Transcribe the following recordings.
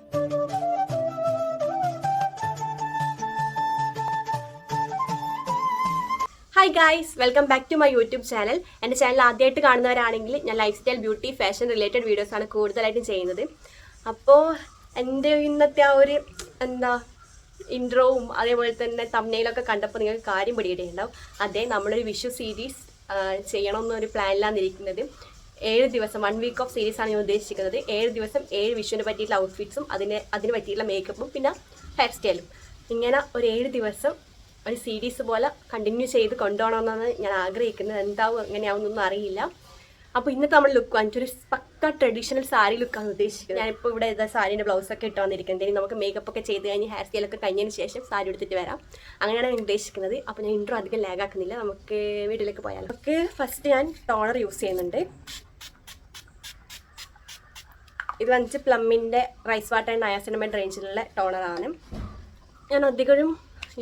Hi guys, welcome back to my YouTube channel. എൻ്റെ channel ആദ്യമായിട്ട് കാണുന്നവരാണെങ്കിൽ ഞാൻ lifestyle, beauty, fashion related വീഡിയോസാണ് കൂടുതലായിട്ടും ചെയ്യുന്നത്. അപ്പോൾ എൻ്റെ ഇന്നത്തെ ആ ഒരു ഇൻട്രോവും അതേപോലെ തന്നെ തംബ്നെയിലൊക്കെ കണ്ടപ്പോൾ നിങ്ങൾക്ക് കാര്യം പിടികിട്ടിയിട്ടുണ്ടാവും. അതെ, നമ്മളൊരു വിഷു സീരീസ് ചെയ്യണമെന്നൊരു പ്ലാനിലാണ് 7 ദിവസം 1 വീക്ക് ഓഫ് സീരീസാണ് ഞാൻ ഉദ്ദേശിക്കുന്നത്. 7 ദിവസം 7 വിഷുവിനെ പറ്റിയിട്ടുള്ള ഔട്ട്ഫിറ്റ്സും അതിന് പറ്റിയിട്ടുള്ള മേക്കപ്പും പിന്നെ ഹെയർ സ്റ്റൈലും, ഇങ്ങനെ ഒരു 7 ദിവസം ഒരു സീരീസ് പോലെ കണ്ടിന്യൂ ചെയ്ത് കൊണ്ടുപോകണമെന്നാണ് ഞാൻ ആഗ്രഹിക്കുന്നത്. എന്താവും എങ്ങനെയാവുന്നൊന്നും അറിയില്ല. അപ്പോൾ ഇന്നത്തെ നമ്മൾ ലുക്ക് വന്നിട്ടൊരു പക്ക ട്രഡീഷണൽ സാരി ലുക്കാണ് ഉദ്ദേശിക്കുന്നത്. ഞാനിപ്പോൾ ഇവിടെ ഇതാ സാരീൻ്റെ ബ്ലൗസൊക്കെ ഇട്ട് വന്നിരിക്കുന്നത്. ഇനി നമുക്ക് മേക്കപ്പ് ഒക്കെ ചെയ്ത് കഴിഞ്ഞ് ഹെയർ സ്റ്റൈലൊക്കെ കഴിഞ്ഞതിന് ശേഷം സാരി എടുത്തിട്ട് വരാം. അങ്ങനെയാണ് ഞാൻ ഉദ്ദേശിക്കുന്നത്. അപ്പോൾ ഞാൻ ഇൻട്രോ അധികം ലാഗാക്കുന്നില്ല, നമുക്ക് വീട്ടിലേക്ക് പോയാലോ. നമുക്ക് ഫസ്റ്റ് ഞാൻ ടോണർ യൂസ് ചെയ്യുന്നുണ്ട്. ഇത് വന്നിട്ട് പ്ലമ്മിൻ്റെ റൈസ് വാട്ടർ ആൻഡ് നയാസിനമൈഡ് റേഞ്ചിലുള്ള ടോണറാണ്. ഞാൻ അധികം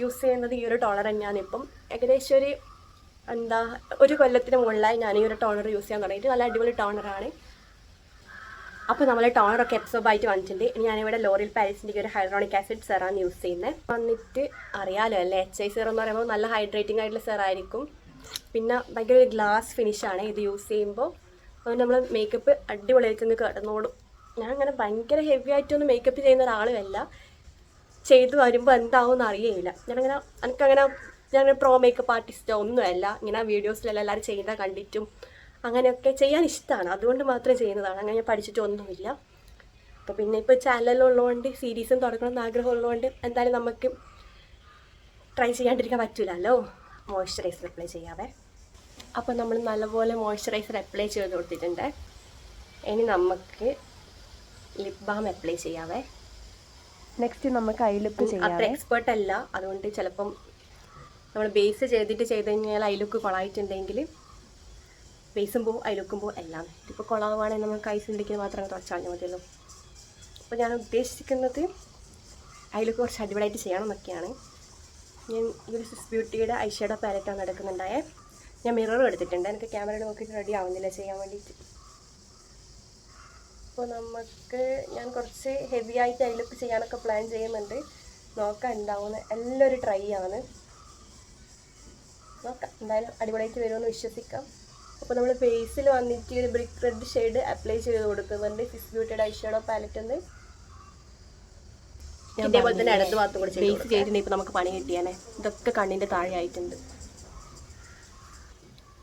യൂസ് ചെയ്യുന്നത് ഈ ഒരു ടോണർ തന്നെയാണ്. ഇപ്പം ഏകദേശം ഒരു കൊല്ലത്തിന് മുകളിലായി ഞാൻ ഈ ഒരു ടോണർ യൂസ് ചെയ്യാൻ തുടങ്ങിയിട്ട്. നല്ല അടിപൊളി ടോണറാണ്. അപ്പോൾ നമ്മൾ ടോണറൊക്കെ എബ്സോർബ് ആയിട്ട് വന്നിട്ടുണ്ട്. ഇനി ഞാനിവിടെ ലോറിയൽ പാരീസിൻ്റെ ഒരു ഹൈഡ്രോണിക് ആസിഡ് സെറാണ് യൂസ് ചെയ്യുന്നത്. വന്നിട്ട് അറിയാലോ അല്ലേ, HI സെറം എന്ന് പറയുമ്പോൾ നല്ല ഹൈഡ്രേറ്റിംഗ് ആയിട്ടുള്ള സെറായിരിക്കും. പിന്നെ ഭയങ്കര ഒരു ഗ്ലാസ് ഫിനിഷാണ് ഇത് യൂസ് ചെയ്യുമ്പോൾ. അതുകൊണ്ട് നമ്മൾ മേക്കപ്പ് അടിപൊളിയായിട്ടൊന്ന് കിടന്നോളും. ഞാൻ അങ്ങനെ ഭയങ്കര ഹെവി ആയിട്ടൊന്നും മേക്കപ്പ് ചെയ്യുന്ന ഒരാളുമല്ല. ചെയ്ത് വരുമ്പോൾ എന്താവും അറിയില്ല. ഞാൻ പ്രോ മേക്കപ്പ് ആർട്ടിസ്റ്റോ ഒന്നുമല്ല. ഇങ്ങനെ വീഡിയോസിലെല്ലാം എല്ലാവരും ചെയ്യുന്നത് കണ്ടിട്ടും അങ്ങനെയൊക്കെ ചെയ്യാൻ ഇഷ്ടമാണ്, അതുകൊണ്ട് മാത്രം ചെയ്യുന്നതാണ്. അങ്ങനെ ഞാൻ പഠിച്ചിട്ടൊന്നുമില്ല. അപ്പോൾ പിന്നെ ഇപ്പോൾ ചാനലുള്ളതുകൊണ്ട് സീരീസും തുടങ്ങണമെന്ന് ആഗ്രഹമുള്ളതുകൊണ്ട് എന്തായാലും നമുക്ക് ട്രൈ ചെയ്യാണ്ടിരിക്കാൻ പറ്റില്ലല്ലോ. മോയ്സ്ചറൈസർ അപ്ലൈ ചെയ്യാവേ. അപ്പോൾ നമ്മൾ നല്ലപോലെ മോയ്സ്ചറൈസർ അപ്ലൈ ചെയ്ത് കൊടുത്തിട്ടുണ്ട്. ഇനി നമുക്ക് ലിപ് ബാം അപ്ലൈ ചെയ്യാവേ. നെക്സ്റ്റ് നമുക്ക് ഐ ലുക്ക് ചെയ്യാം. അത്ര എക്സ്പേർട്ട് അല്ല, അതുകൊണ്ട് ചിലപ്പം നമ്മൾ ബേസ് ചെയ്ത് കഴിഞ്ഞാൽ ഐ ലുക്ക് കൊളായിട്ടുണ്ടെങ്കിൽ ബേസും പോവും ഐ ലുക്കും പോവും എല്ലാം. ഇപ്പോൾ കൊളാവുകയാണെങ്കിൽ നമുക്ക് ഐസ് ഉണ്ടെങ്കിൽ മാത്രം തുടച്ചാൽ മതിയല്ലോ. അപ്പോൾ ഞാൻ ഉദ്ദേശിക്കുന്നത് ഐ ലുക്ക് കുറച്ച് അടിപൊളിയായിട്ട് ചെയ്യണം എന്നൊക്കെയാണ്. ഞാൻ ഈ ഒരു സ്വിസ് ബ്യൂട്ടിയുടെ ഐ ഷാഡോ പാലറ്റാണ് എടുക്കുന്നുണ്ടായേ. ഞാൻ മിററും എടുത്തിട്ടുണ്ട്. എനിക്ക് ക്യാമറയിൽ നോക്കിയിട്ട് റെഡി ആവുന്നില്ല ചെയ്യാൻ വേണ്ടിയിട്ട്. അപ്പോൾ ഞാൻ കുറച്ച് ഹെവി ആയിട്ട് ഐ ലുക്ക് ചെയ്യാനൊക്കെ പ്ലാൻ ചെയ്യുന്നുണ്ട്. നോക്കാം എന്താവുന്ന. എല്ലാം ഒരു ട്രൈ ആണ്. നോക്കാം, എന്തായാലും അടിപൊളിയായിട്ട് വരുമെന്ന് വിശ്വസിക്കാം. അപ്പോൾ നമ്മൾ ഫേസിൽ വന്നിട്ട് ഒരു ബ്രിക്ക് റെഡ് ഷെയ്ഡ് അപ്ലൈ ചെയ്ത് കൊടുക്കുന്നുണ്ട്. സ്വിസ് ബ്യൂട്ടിയുടെ ഐ ഷാഡോ പാലറ്റ് ഉണ്ട്. ഇതേപോലെ തന്നെ അടുത്ത ഭാഗത്തും കൂടി ബേസ് ചെയ്തിട്ടുണ്ടെങ്കിൽ ഇപ്പോൾ നമുക്ക് പണി കിട്ടിയാലേ. ഇതൊക്കെ കണ്ണിൻ്റെ താഴെ ആയിട്ടുണ്ട്.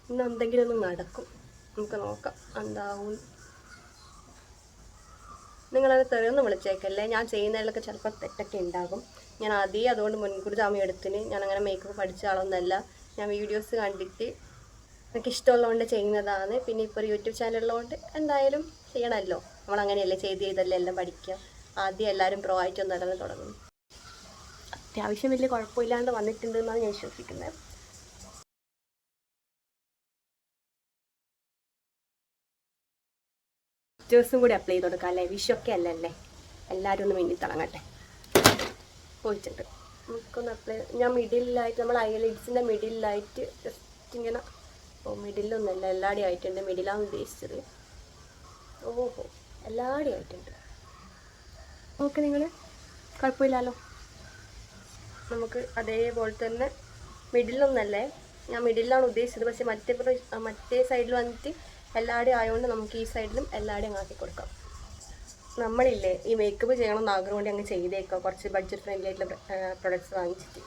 ഇന്ന് എന്തെങ്കിലും ഒന്ന് നടക്കും, നമുക്ക് നോക്കാം എന്താവും. നിങ്ങളത് തെറിയൊന്ന് വിളിച്ചേക്കല്ലേ. ഞാൻ ചെയ്യുന്നതിലൊക്കെ ചിലപ്പോൾ തെറ്റൊക്കെ ഉണ്ടാകും. ഞാൻ അതുകൊണ്ട് മുൻകൂർ ജാമ്യം എടുത്തിന്. ഞാനങ്ങനെ മേക്കപ്പ് പഠിച്ച ആളൊന്നുമല്ല. ഞാൻ വീഡിയോസ് കണ്ടിട്ട് എനിക്ക് ഇഷ്ടമുള്ളതുകൊണ്ട് ചെയ്യുന്നതാണ്. പിന്നെ ഇപ്പോൾ ഒരു യൂട്യൂബ് ചാനലുള്ളതുകൊണ്ട് എന്തായാലും ചെയ്യണമല്ലോ. നമ്മളങ്ങനെയല്ലേ ചെയ്തല്ലേ എല്ലാം പഠിക്കുക. ആദ്യം എല്ലാവരും പ്രോ ആയിട്ടൊന്നും ഇടന്ന് തുടങ്ങും. അത്യാവശ്യം വലിയ കുഴപ്പമില്ലാണ്ട് വന്നിട്ടുണ്ടെന്നാണ് ഞാൻ വിശ്വസിക്കുന്നത്. പിക്ചേഴ്സും കൂടി അപ്ലൈ ചെയ്ത് കൊടുക്കാം അല്ലേ. വിഷൊക്കെ അല്ലല്ലേ, എല്ലാവരും ഒന്ന് മിന്നി തിളങ്ങട്ടെ. പോയിട്ടുണ്ട്. നമുക്കൊന്ന് അപ്ലൈ. ഞാൻ മിഡിലായിട്ട് നമ്മൾ ഐലിഡ്സിൻ്റെ മിഡിലായിട്ട് ജസ്റ്റ് ഇങ്ങനെ. മിഡിലൊന്നുമല്ല, എല്ലാടി ആയിട്ടുണ്ട്. മിഡിലാണ് ഉദ്ദേശിച്ചത്. ഓഹോ, എല്ലാടി ആയിട്ടുണ്ട്. ഓക്കെ, നിങ്ങൾ കുഴപ്പമില്ലല്ലോ. നമുക്ക് അതേപോലെ തന്നെ മിഡിലൊന്നല്ലേ, ഞാൻ മിഡിലാണ് ഉദ്ദേശിച്ചത്. പക്ഷേ മറ്റേ സൈഡിൽ വന്നിട്ട് എല്ലാവരുടെയും ആയതുകൊണ്ട് നമുക്ക് ഈ സൈഡിലും എല്ലാവരുടെയും ആക്കി കൊടുക്കാം. നമ്മളില്ലേ ഈ മേക്കപ്പ് ചെയ്യണമെന്ന് ആഗ്രഹം കൊണ്ട് അങ്ങ് ചെയ്തേക്കാം. കുറച്ച് ബഡ്ജറ്റ് ഫ്രണ്ട്ലി ആയിട്ടുള്ള പ്രൊഡക്ട്സ് വാങ്ങിച്ചിട്ട്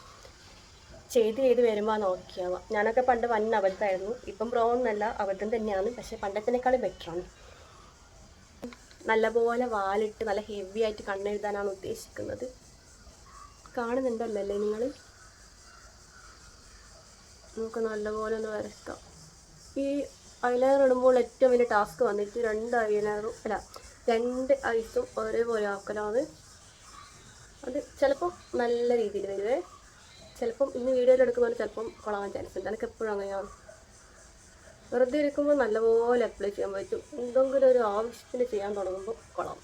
ചെയ്ത് വരുമ്പോൾ നോക്കിയാവാം. ഞാനൊക്കെ പണ്ട് വൻ അബദ്ധമായിരുന്നു. ഇപ്പം പ്രോ ഒന്നല്ല, അബദ്ധം തന്നെയാണ്. പക്ഷേ പണ്ടത്തിനേക്കാളും ബെറ്ററാണ്. നല്ലപോലെ വാലിട്ട് നല്ല ഹെവി ആയിട്ട് കണ്ണെഴുതാനാണ് ഉദ്ദേശിക്കുന്നത്. കാണുന്നുണ്ടല്ലോ അല്ലേ നിങ്ങൾ? നമുക്ക് നല്ലപോലെ ഒന്ന് വരയ്ക്കാം. ഈ ഐലൈനർ ഇടുമ്പോൾ ഏറ്റവും വലിയ ടാസ്ക് വന്നിട്ട് 2 ഐസും ഒരേപോലെ ആക്കലാണ്. അത് ചിലപ്പം നല്ല രീതിയിൽ വരുവേ. ചിലപ്പം ഇന്ന് വീഡിയോയിൽ എടുക്കുന്നപോലെ ചിലപ്പം കൊള്ളാൻ ചാൻസ് ഉണ്ട്. എനിക്ക് എപ്പോഴും അങ്ങനെയാണ്. വെറുതെ ഇരിക്കുമ്പോൾ നല്ലപോലെ അപ്ലൈ ചെയ്യാൻ പറ്റും. എന്തെങ്കിലും ഒരു ആവശ്യത്തിന് ചെയ്യാൻ തുടങ്ങുമ്പോൾ കൊള്ളാം.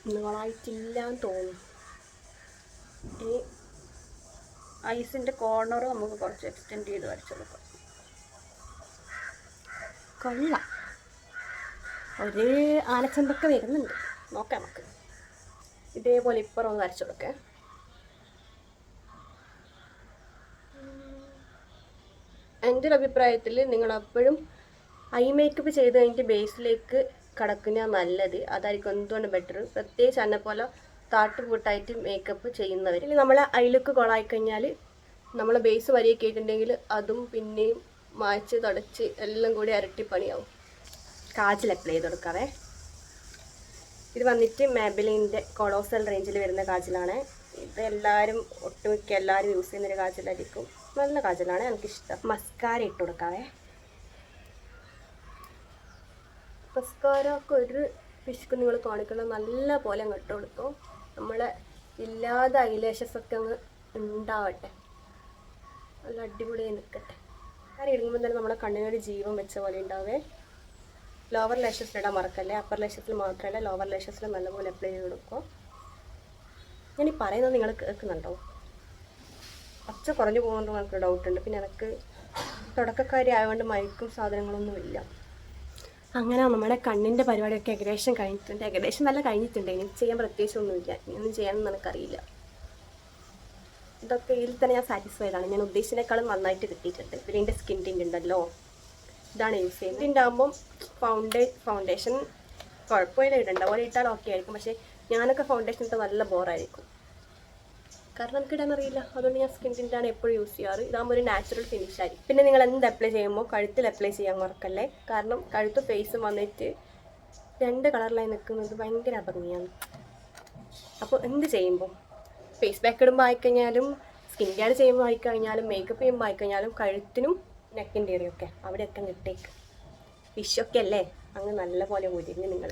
ഇന്ന് കൊള്ളായിട്ടില്ലാന്ന് തോന്നും. ഈ ഐസിൻ്റെ കോർണർ നമുക്ക് കുറച്ച് എക്സ്റ്റെൻഡ് ചെയ്ത് വരച്ചെടുക്കാം. കൊള്ളാം. ഒരു ആനച്ചന്തൊക്കെ വരുന്നുണ്ട്. നോക്കാം നമുക്ക്. ഇതേപോലെ ഇപ്പുറം ഒന്ന് വരച്ചു കൊടുക്കേ. എൻ്റെ ഒരു അഭിപ്രായത്തിൽ നിങ്ങളെപ്പോഴും ഐ മേക്കപ്പ് ചെയ്ത് കഴിഞ്ഞിട്ട് ബേസിലേക്ക് കടക്കുന്ന നല്ലത്. അതായിരിക്കും എന്തുകൊണ്ട് ബെറ്റർ. പ്രത്യേകിച്ച് എന്നെ പോലെ താട്ടുപൂട്ടായിട്ട് മേക്കപ്പ് ചെയ്യുന്നവർ. നമ്മൾ ഐ ലുക്ക് കൊളായി കഴിഞ്ഞാൽ നമ്മൾ ബേസ് വരിയൊക്കെ ആയിട്ടുണ്ടെങ്കിൽ അതും പിന്നെയും മായ്ച്ച് തുടച്ച് എല്ലാം കൂടി ഇരട്ടിപ്പണിയാവും. കാജൽ അപ്ലൈ ചെയ്ത് കൊടുക്കാവേ. ഇത് വന്നിട്ട് മാബിലിൻ്റെ കൊളോസൽ റേഞ്ചിൽ വരുന്ന കാജലാണ്. ഇത് ഒട്ടുമിക്ക എല്ലാവരും യൂസ് ചെയ്യുന്നൊരു കാജലായിരിക്കും. നല്ല കാജലാണ്, എനിക്കിഷ്ടം. മസ്കാര ഇട്ട് കൊടുക്കാവേ. മസ്കാരക്ക് ഒരു പിശുക്ക് നിങ്ങൾ കാണിക്കണം, നല്ല പോലെ അങ്ങ് ഇട്ട് കൊടുക്കും. നമ്മളെ ഇല്ലാതെ ഐലാഷസ് ഒക്കെ അങ്ങ് ഉണ്ടാവട്ടെ, നല്ല അടിപൊളിയായി നിൽക്കട്ടെ. കാര്യം ഇടുമ്പോൾ തന്നെ നമ്മളെ കണ്ണിനൊരു ജീവൻ വെച്ച പോലെ ഉണ്ടാവേ. ലോവർ ലാഷസിൽ ഇടാൻ മറക്കല്ലേ. അപ്പർ ലാഷസിൽ മാത്രമല്ല, ലോവർ ലാഷസിൽ നല്ലപോലെ അപ്ലൈ ചെയ്ത് കൊടുക്കുക. ഞാൻ ഈ പറയുന്നത് നിങ്ങൾ കേൾക്കുന്നുണ്ടോ? ഒച്ച കുറഞ്ഞു പോകുന്നുണ്ടോ എനിക്ക് ഡൗട്ടുണ്ട്. പിന്നെ എനിക്ക് തുടക്കക്കാരി ആയതുകൊണ്ട് മയക്കും സാധനങ്ങളൊന്നുമില്ല. അങ്ങനെ നമ്മുടെ കണ്ണിൻ്റെ പരിപാടിയൊക്കെ ഏകദേശം കഴിഞ്ഞിട്ടുണ്ട്. ഏകദേശം നല്ല കഴിഞ്ഞിട്ടുണ്ട്. ഇനി ചെയ്യാൻ പ്രത്യേകിച്ചൊന്നുമില്ല. ഇനിയൊന്നും ചെയ്യാനൊന്നും എനിക്കറിയില്ല. ഇതൊക്കെ ഇതിൽ തന്നെ ഞാൻ സാറ്റിസ്ഫൈഡ് ആണ്. ഞാൻ ഉദ്ദേശിച്ചതിനേക്കാളും നന്നായിട്ട് കിട്ടിയിട്ടുണ്ട്. പിന്നെ എൻ്റെ സ്കിൻ ടിൻ്റ് ഉണ്ടല്ലോ, ഇതാണ് യൂസ് ചെയ്യുന്നത്. ഇതിൻ്റെ ആകുമ്പം ഫൗണ്ടേഷൻ കുഴപ്പമില്ല, ഇടണ്ട പോലെ ഇട്ടാൽ ഓക്കെ ആയിരിക്കും. പക്ഷേ ഞാനൊക്കെ ഫൗണ്ടേഷൻ ഇട്ടാൽ നല്ല ബോറായിരിക്കും, കാരണം നമുക്ക് ഇടാൻ അറിയില്ല. അതുകൊണ്ട് ഞാൻ സ്കിൻ ടിൻ്റാണ് എപ്പോഴും യൂസ് ചെയ്യാറ്. ഇതാകുമ്പോൾ ഒരു നാച്ചുറൽ ഫിനിഷ് ആയിരിക്കും. പിന്നെ നിങ്ങൾ എന്ത് അപ്ലൈ ചെയ്യുമ്പോൾ കഴുത്തിൽ അപ്ലൈ ചെയ്യാൻ മറക്കല്ലേ. കാരണം കഴുത്ത് ഫേസും വന്നിട്ട് 2 കളറിലായി നിൽക്കുന്നത് ഭയങ്കര അഭംഗിയാണ്. അപ്പോൾ എന്ത് ചെയ്യുമ്പോൾ ഫേസ് പാക്ക് ഇടുമ്പോൾ ആയിക്കഴിഞ്ഞാലും, സ്കിൻ കെയർ ചെയ്യുമ്പോൾ ആയിക്കഴിഞ്ഞാലും, മേക്കപ്പ് ചെയ്യുമ്പോൾ ആയിക്കഴിഞ്ഞാലും കഴുത്തിനും നെക്കിൻ്റെ ഏരിയൊക്കെ അവിടെയൊക്കെ ഇട്ടേക്ക്. ഫിഷൊക്കെ അല്ലേ, അങ്ങ് നല്ല പോലെ ഒരിഞ്ഞ് നിങ്ങൾ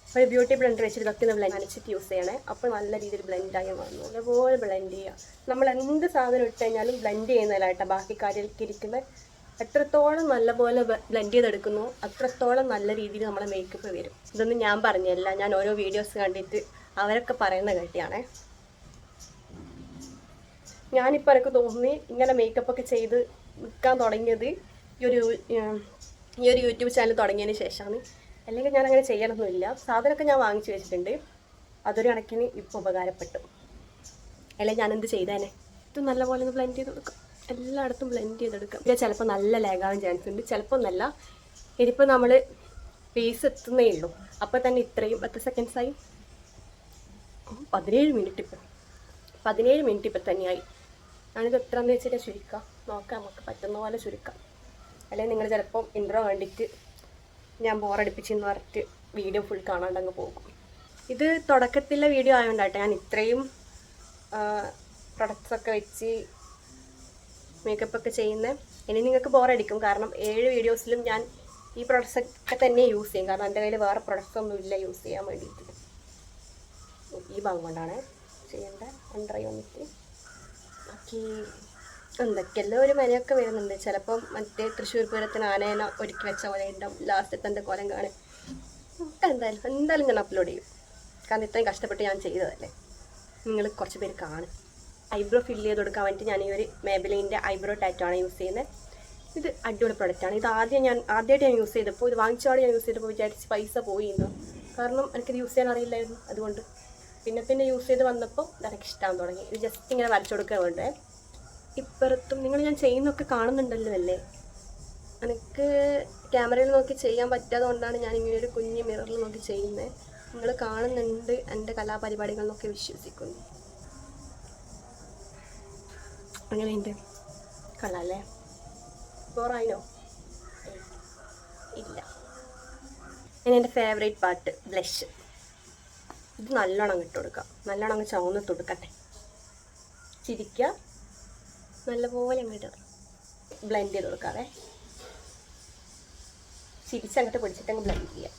ഒരു ബ്യൂട്ടി ബ്ലെൻഡർ വെച്ചിട്ട് ഇതൊക്കെ ഒന്ന് ബ്ലെൻഡ് അടിച്ചിട്ട് യൂസ് ചെയ്യണേ. അപ്പോൾ നല്ല രീതിയിൽ ബ്ലെൻഡായി വന്നു. അതുപോലെ ബ്ലെൻഡ് ചെയ്യുക. നമ്മൾ എന്ത് സാധനം ഇട്ട് കഴിഞ്ഞാലും ബ്ലെൻഡ് ചെയ്യുന്നതിലായിട്ടാണ് ബാക്കി കാര്യമൊക്കെ ഇരിക്കുന്നത്. എത്രത്തോളം നല്ലപോലെ ബ്ലെൻഡ് ചെയ്തെടുക്കുന്നു അത്രത്തോളം നല്ല രീതിയിൽ നമ്മളെ മേക്കപ്പ് വരും. ഇതൊന്നും ഞാൻ പറഞ്ഞല്ല, ഞാൻ ഓരോ വീഡിയോസ് കണ്ടിട്ട് അവരൊക്കെ പറയുന്ന കേട്ടിയാണേ. ഞാനിപ്പോൾ എനിക്ക് തോന്നി ഇങ്ങനെ മേക്കപ്പൊക്കെ ചെയ്ത് നിൽക്കാൻ തുടങ്ങിയത് ഈ ഒരു യൂട്യൂബ് ചാനൽ തുടങ്ങിയതിന് ശേഷമാണ്. അല്ലെങ്കിൽ ഞാൻ അങ്ങനെ ചെയ്യണമെന്നില്ല. സാധനമൊക്കെ ഞാൻ വാങ്ങിച്ചു വെച്ചിട്ടുണ്ട്. അതൊരു കണക്കിന് ഇപ്പോൾ ഉപകാരപ്പെട്ടു. അല്ലെങ്കിൽ ഞാനെന്ത് ചെയ്തേനെ. ഇത് നല്ലപോലെ ഒന്ന് ബ്ലെൻഡ് ചെയ്ത് കൊടുക്കാം. എല്ലായിടത്തും ബ്ലെൻഡ് ചെയ്തെടുക്കാം. ഇത് ചിലപ്പോൾ നല്ല ലാഗാവാൻ ചാൻസ് ഉണ്ട്, ചിലപ്പോൾ നല്ല. ഇതിപ്പോൾ നമ്മൾ ഫേസ് എത്തുന്നേ ഉള്ളൂ, അപ്പോൾ തന്നെ ഇത്രയും 10 സെക്കൻഡ്സായി. 17 മിനിറ്റ് ഇപ്പം 17 മിനിറ്റ് ഇപ്പം തന്നെയായി. ഞാനിത് എത്രയെന്ന് വെച്ചിട്ട് ചുരുക്കാം. നോക്കാം, നമുക്ക് പറ്റുന്ന പോലെ ചുരുക്കാം. അല്ലെങ്കിൽ നിങ്ങൾ ചിലപ്പം ഇൻട്രോ കണ്ടിട്ട് ഞാൻ ബോറടിപ്പിച്ചെന്ന് പറഞ്ഞിട്ട് വീഡിയോ ഫുൾ കാണാണ്ടങ്ങ് പോകും. ഇത് തുടക്കത്തിലെ വീഡിയോ ആയതുകൊണ്ടാട്ടെ ഞാൻ ഇത്രയും പ്രൊഡക്ട്സൊക്കെ വെച്ച് മേക്കപ്പൊക്കെ ചെയ്യുന്നത്. ഇനി നിങ്ങൾക്ക് ബോറടിക്കും, കാരണം 7 വീഡിയോസിലും ഞാൻ ഈ പ്രൊഡക്ട്സൊക്കെ തന്നെ യൂസ് ചെയ്യും. കാരണം എൻ്റെ കയ്യിൽ വേറെ പ്രൊഡക്ട്സ് ഒന്നും ഇല്ല യൂസ് ചെയ്യാൻ വേണ്ടിയിട്ട്. ഈ ഭാഗം കൊണ്ടാണ് ചെയ്യേണ്ടത്. അണ്ടറായി വന്നിട്ട് ബാക്കി എന്തൊക്കെയല്ലോ ഒരു മനയൊക്കെ വരുന്നുണ്ട്. ചിലപ്പം മറ്റേ തൃശ്ശൂർ പൂരത്തിന് ആനേന ഒരുക്കി വെച്ച പോലെ ഉണ്ടാവും ലാസ്റ്റത്തെ എൻ്റെ കോലം കാണാൻ. ഒക്കെ എന്തായാലും ഞാൻ അപ്ലോഡ് ചെയ്യും, കാരണം ഇത്രയും കഷ്ടപ്പെട്ട് ഞാൻ ചെയ്തതല്ലേ. നിങ്ങൾ കുറച്ച് പേര് കാണും. ഐബ്രോ ഫില്ല് ചെയ്ത് കൊടുക്കാൻ വേണ്ടിയിട്ട് ഞാൻ ഈ ഒരു മേബിലിൻ്റെ ഐബ്രോ ടാറ്റോ ആണ് യൂസ് ചെയ്യുന്നത്. ഇത് അടിപൊളി പ്രൊഡക്റ്റാണ്. ഇത് ആദ്യമായിട്ട് ഞാൻ യൂസ് ചെയ്തപ്പോൾ, ഇത് വാങ്ങിച്ചോടെ ഞാൻ യൂസ് ചെയ്തപ്പോൾ വിചാരിച്ച് പൈസ പോയിരുന്നു, കാരണം എനിക്കിത് യൂസ് ചെയ്യാൻ അറിയില്ലായിരുന്നു. അതുകൊണ്ട് പിന്നെ യൂസ് ചെയ്ത് വന്നപ്പോൾ ഇതെനിക്ക് ഇഷ്ടമാകാൻ തുടങ്ങി. ഇത് ജസ്റ്റ് ഇങ്ങനെ വരച്ചു കൊടുക്കാൻ വേണ്ടേ. ഇപ്പുറത്തും നിങ്ങൾ ഞാൻ ചെയ്യുന്നൊക്കെ കാണുന്നുണ്ടല്ലോ അല്ലേ. എനിക്ക് ക്യാമറയിൽ നോക്കി ചെയ്യാൻ പറ്റാതെ കൊണ്ടാണ് ഞാൻ ഇങ്ങനെ ഒരു കുഞ്ഞ് മിററിൽ നോക്കി ചെയ്യുന്നത്. നിങ്ങൾ കാണുന്നുണ്ട് എൻ്റെ കലാപരിപാടികൾ എന്നൊക്കെ വിശ്വസിക്കുന്നു. അങ്ങനെയുണ്ട്, കൊള്ളാല്ലേ? ബോറായിനോ? ഇല്ല. ഇനി എൻ്റെ ഫേവറേറ്റ് പാർട്ട് ബ്ലഷ്. ഇത് നല്ലോണം ഇട്ട് കൊടുക്കാം, നല്ലോണം അങ്ങ് ചുവന്ന് കൊടുക്കട്ടെ. ചിരിക്കുക, നല്ലപോലെ അങ്ങോട്ട് ബ്ലെൻഡ് ചെയ്ത് കൊടുക്കാവേ. ചിരിച്ചങ്ങോട്ട് പിടിച്ചിട്ടങ്ങ് ബ്ലെൻഡ് ചെയ്യാം.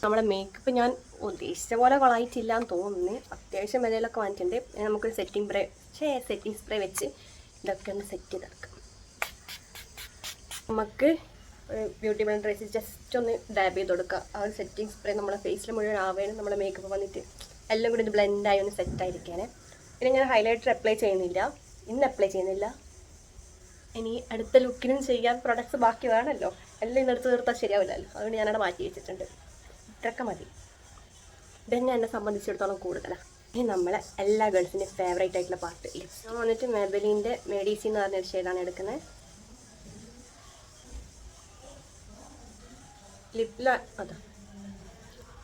നമ്മുടെ മേക്കപ്പ് ഞാൻ ഉദ്ദേശിച്ച പോലെ കൊളായിട്ടില്ല എന്ന് തോന്നുന്നു. അത്യാവശ്യം വിലയിലൊക്കെ വാങ്ങിയിട്ടുണ്ട്. നമുക്കൊരു സെറ്റിംഗ് സ്പ്രേ വെച്ച് ഇതൊക്കെ ഒന്ന് സെറ്റ് ചെയ്തെടുക്കാം. നമുക്ക് ബ്യൂട്ടി ബ്ലെൻഡർ വെച്ച് ജസ്റ്റ് ഒന്ന് ഡാബ് ചെയ്ത് കൊടുക്കുക. ആ ഒരു സെറ്റിംഗ് സ്പ്രേ നമ്മുടെ ഫേസിൽ മുഴുവൻ ആവേണം. നമ്മുടെ മേക്കപ്പ് വന്നിട്ട് എല്ലാം കൂടി ഇത് ബ്ലെൻഡായി ഒന്ന് സെറ്റായിരിക്കാനേ. പിന്നെ ഞാൻ ഹൈലൈറ്റർ അപ്ലൈ ചെയ്യുന്നില്ല, ഇന്ന് അപ്ലൈ ചെയ്യുന്നില്ല. ഇനി അടുത്ത ലുക്കിനും ചെയ്യാൻ പ്രൊഡക്ട്സ് ബാക്കി വേണമല്ലോ. എല്ലാം ഇന്നെടുത്ത് തീർത്താൽ ശരിയാവില്ലല്ലോ, അതുകൊണ്ട് ഞാനവിടെ മാറ്റി വെച്ചിട്ടുണ്ട്. ഇത്രയൊക്കെ മതി. ഇതന്നെ എന്നെ സംബന്ധിച്ചിടത്തോളം കൂടുതലാണ്. ഇനി നമ്മളെ എല്ലാ ഗേൾസിൻ്റെയും ഫേവറേറ്റ് ആയിട്ടുള്ള പാർട്ട് ലിപ്സ്. ഞാൻ വന്നിട്ട് മെബലിൻ്റെ മെഡിസി എന്ന് പറഞ്ഞൊരു ഷെയ്ഡാണ് എടുക്കുന്നത്.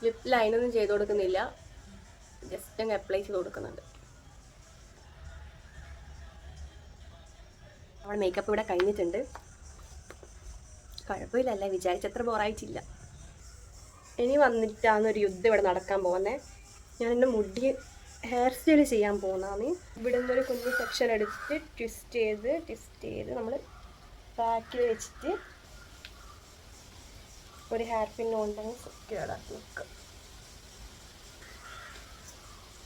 ലിപ്പ് ലൈനൊന്നും ചെയ്ത് കൊടുക്കുന്നില്ല, ജസ്റ്റ് അങ്ങ് അപ്ലൈ ചെയ്ത് കൊടുക്കുന്നുണ്ട്. നമ്മുടെ മേക്കപ്പ് ഇവിടെ കഴിഞ്ഞിട്ടുണ്ട്. കുഴപ്പമില്ലല്ലേ, വിചാരിച്ചത്ര ബോറായിട്ടില്ല. ഇനി വന്നിട്ടാണ് ഒരു യുദ്ധം ഇവിടെ നടക്കാൻ പോകുന്നത്. ഞാൻ എൻ്റെ മുടി ഹെയർ സ്റ്റൈൽ ചെയ്യാൻ പോകുന്നതാണ്. ഇവിടെ നിന്നൊരു കുഞ്ഞു സെക്ഷൻ എടുത്തിട്ട് ട്വിസ്റ്റ് ചെയ്ത് നമ്മൾ ബാക്കിൽ വെച്ചിട്ട് ഒരു ഹെയർ പിൻ കൊണ്ടങ്ങ് സെക്യൂർഡാക്കി വെക്കുക.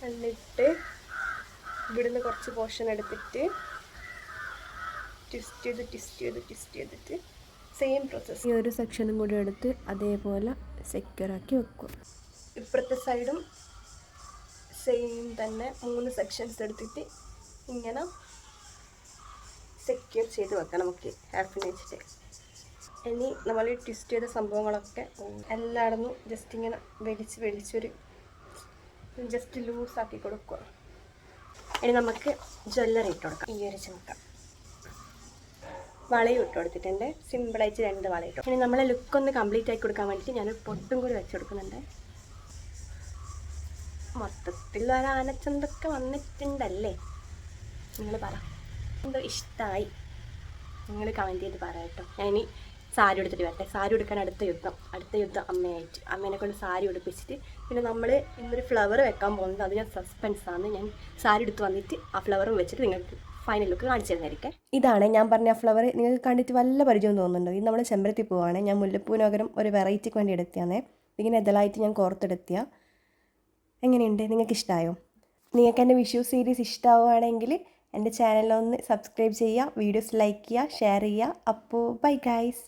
എന്നിട്ട് ഇവിടുന്ന് കുറച്ച് പോർഷൻ എടുത്തിട്ട് ട്വിസ്റ്റ് ചെയ്തിട്ട് സെയിം പ്രോസസ്സ് ഈ ഒരു സെക്ഷനും കൂടി എടുത്ത് അതേപോലെ സെക്യൂറാക്കി വെക്കുക. ഇപ്പുറത്തെ സൈഡും സെയിം തന്നെ 3 സെക്ഷൻസ് എടുത്തിട്ട് ഇങ്ങനെ സെക്യൂർ ചെയ്ത് വെക്കാം നമുക്ക് ഹെയർ പിൻ വെച്ചിട്ട്. ഇനി നമ്മൾ ട്വിസ്റ്റ് ചെയ്ത സംഭവങ്ങളൊക്കെ എല്ലായിടന്നും ജസ്റ്റ് ഇങ്ങനെ വലിച്ചൊരു ജസ്റ്റ് ലൂസാക്കി കൊടുക്കുക. ഇനി നമുക്ക് ജ്വല്ലറി ഇട്ട് കൊടുക്കാം. ഈ ഒരു ചുമക്ക വളയും ഇട്ട് കൊടുത്തിട്ടുണ്ട്. സിമ്പിളായിട്ട് 2 വള ഇട്ടു. ഇനി നമ്മളെ ലുക്കൊന്ന് കംപ്ലീറ്റ് ആക്കി കൊടുക്കാൻ വേണ്ടിയിട്ട് ഞാനൊരു പൊട്ടും കൂടി വെച്ച് കൊടുക്കുന്നുണ്ട്. മൊത്തത്തിൽ ഒരു ആനച്ചന്തൊക്കെ വന്നിട്ടുണ്ടല്ലേ? നിങ്ങൾ പറ, എന്തോ ഇഷ്ടമായി നിങ്ങൾ കമൻറ്റ് ചെയ്ത് പറ കേട്ടോ. ഞാൻ ഇനി സാരി എടുത്തിട്ട് വരട്ടെ. സാരി എടുക്കാൻ അടുത്ത യുദ്ധം അമ്മയായിട്ട്. അമ്മേനെ കൊണ്ട് സാരി ഉടുപ്പിച്ചിട്ട് പിന്നെ നമ്മൾ ഇന്നൊരു ഫ്ലവർ വെക്കാൻ പോകുന്നത്, അത് ഞാൻ സസ്പെൻസാണ്. ഞാൻ സാരി എടുത്ത് വന്നിട്ട് ആ ഫ്ലവറും വെച്ചിട്ട് നിങ്ങൾക്ക് ഫൈനൽ ലുക്ക് കാണിച്ചു തരുന്നതായിരിക്കും. ഇതാണ് ഞാൻ പറഞ്ഞ ഫ്ലവർ. നിങ്ങൾക്ക് കണ്ടിട്ട് വല്ല പരിചയം തോന്നുന്നുണ്ടോ? ഇത് നമ്മൾ ചെമ്പരത്തി പൂവാണ്. ഞാൻ മുല്ലപ്പൂവിനകരം ഒരു വെറൈറ്റിക്ക് വേണ്ടി എടുത്തിയാണേ. ഇങ്ങനെ ഇതളായിട്ട് ഞാൻ കോർത്തെടുത്തിയ. എങ്ങനെയുണ്ട്? നിങ്ങൾക്ക് ഇഷ്ടമായോ? നിങ്ങൾക്ക് എൻ്റെ വിഷു സീരീസ് ഇഷ്ടമാവുകയാണെങ്കിൽ എൻ്റെ ചാനലൊന്ന് സബ്സ്ക്രൈബ് ചെയ്യുക, വീഡിയോസ് ലൈക്ക് ചെയ്യുക, ഷെയർ ചെയ്യുക. അപ്പോൾ ബൈ ഗൈസ്.